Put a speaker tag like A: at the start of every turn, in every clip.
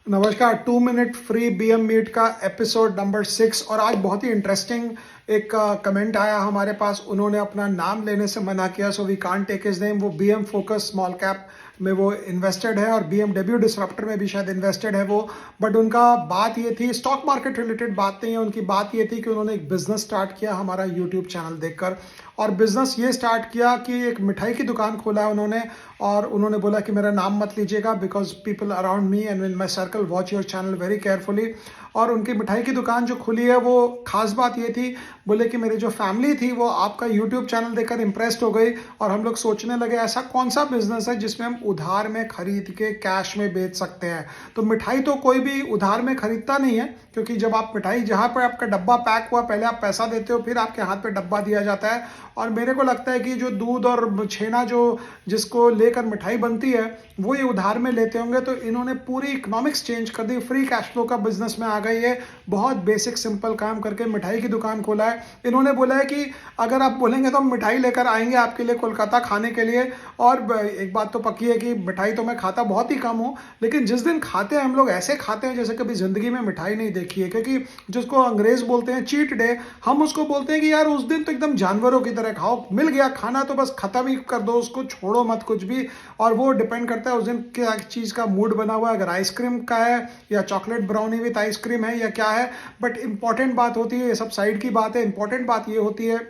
A: नमस्कार। 2 minute free BM meet का episode number 6। और आज बहुत ही इंटरेस्टिंग एक कमेंट आया हमारे पास। उन्होंने अपना नाम लेने से मना किया, so we can't take his name. वो बीएम फोकस स्मॉल कैप में वो इन्वेस्टेड है और बीएमडब्ल्यू डिसरप्टर में भी शायद इन्वेस्टेड है वो। बट उनका बात ये थी, स्टॉक मार्केट रिलेटेड बात नहीं है उनकी। बात ये थी कि उन्होंने एक बिजनेस स्टार्ट किया हमारा यूट्यूब चैनल देखकर। और बिजनेस ये स्टार्ट किया कि एक मिठाई की दुकान खोला है उन्होंने। और उन्होंने बोला कि मेरा नाम मत लीजिएगा because people around me and in my circle watch your channel very carefully. और उनकी मिठाई की दुकान जो खुली है, वो खास बात ये थी, बोले कि मेरी जो फैमिली थी वो आपका यूट्यूब चैनल देखकर इंप्रेस्ड हो गई और हम लोग सोचने लगे ऐसा कौन सा बिजनेस है जिसमें हम उधार में खरीद के कैश में बेच सकते हैं। तो मिठाई तो कोई भी उधार में खरीदता नहीं है, क्योंकि जब आप मिठाई, जहां पर आपका डब्बा पैक हुआ, पहले आप पैसा देते हो, फिर आपके हाथ पे डब्बा दिया जाता है। और मेरे को लगता है कि जो दूध और छेना जो जिसको लेकर मिठाई बनती है वो ये उधार में लेते होंगे। तो इन्होंने पूरी इकोनॉमिक्स चेंज कर दी, फ्री कैश फ्लो का बिजनेस में आ गई है। बहुत बेसिक सिंपल काम करके मिठाई की दुकान खोला है। इन्होंने बोला है कि अगर आप बोलेंगे तो हम मिठाई लेकर आएंगे आपके लिए कोलकाता खाने के लिए। और एक बात तो पक्की है कि मिठाई तो मैं खाता बहुत ही कम हूँ, लेकिन जिस दिन खाते हैं हम लोग ऐसे खाते हैं जैसे कभी जिंदगी में मिठाई नहीं देखी है। क्योंकि जिसको अंग्रेज बोलते हैं चीट डे, हम उसको बोलते हैं कि यार उस दिन तो एकदम जानवरों की तरह खाओ, मिल गया खाना तो बस खत्म ही कर दो, उसको छोड़ो मत कुछ भी। और वो डिपेंड करता है उस दिन क्या चीज़ का मूड बना हुआ है, अगर आइसक्रीम का है या चॉकलेट ब्राउनी विथ आइसक्रीम है या क्या है। बट इंपॉर्टेंट बात होती है, ये सब साइड की बात है, इंपॉर्टेंट बात ये होती है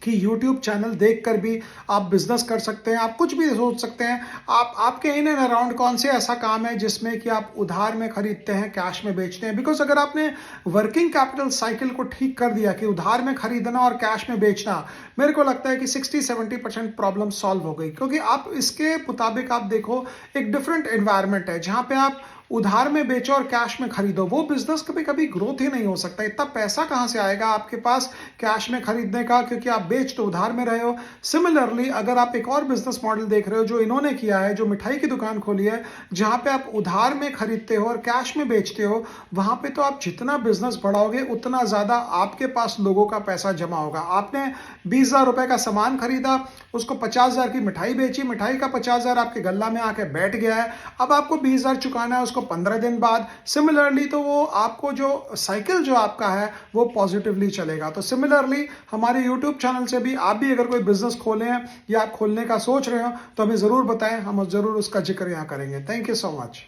A: कि YouTube चैनल देखकर भी आप बिजनेस कर सकते हैं, आप कुछ भी सोच सकते हैं। आप आपके इन एंड अराउंड कौन से ऐसा काम है जिसमें कि आप उधार में खरीदते हैं, कैश में बेचते हैं। बिकॉज अगर आपने वर्किंग कैपिटल साइकिल को ठीक कर दिया कि उधार में खरीदना और कैश में बेचना, मेरे को लगता है कि 60-70% प्रॉब्लम सॉल्व हो गई। क्योंकि आप इसके मुताबिक आप देखो, एक डिफरेंट एनवायरनमेंट है जहां पे आप उधार में बेचो और कैश में खरीदो, वो बिजनेस कभी कभी ग्रोथ ही नहीं हो सकता। इतना पैसा कहां से आएगा आपके पास कैश में खरीदने का, क्योंकि आप बेच तो उधार में रहे हो। सिमिलरली अगर आप एक और बिजनेस मॉडल देख रहे हो जो इन्होंने किया है, जो मिठाई की दुकान खोली है, जहां पे आप उधार में खरीदते हो और कैश में बेचते हो, वहां पे तो आप जितना बिजनेस बढ़ाओगे उतना ज्यादा आपके पास लोगों का पैसा जमा होगा। आपने 20,000 रुपए का सामान खरीदा, उसको 50,000 की मिठाई बेची, मिठाई का 50,000 आपके गल्ला में आके बैठ गया है। अब आपको 20,000 चुकाना है उसको 15 दिन बाद। सिमिलरली तो वो आपको जो साइकिल जो आपका है वो पॉजिटिवली चलेगा। तो सिमिलरली हमारे यूट्यूब चैनल से भी आप भी अगर कोई बिजनेस खोले हैं या आप खोलने का सोच रहे हो तो हमें जरूर बताएं, हम जरूर उसका जिक्र यहाँ करेंगे। Thank you so much.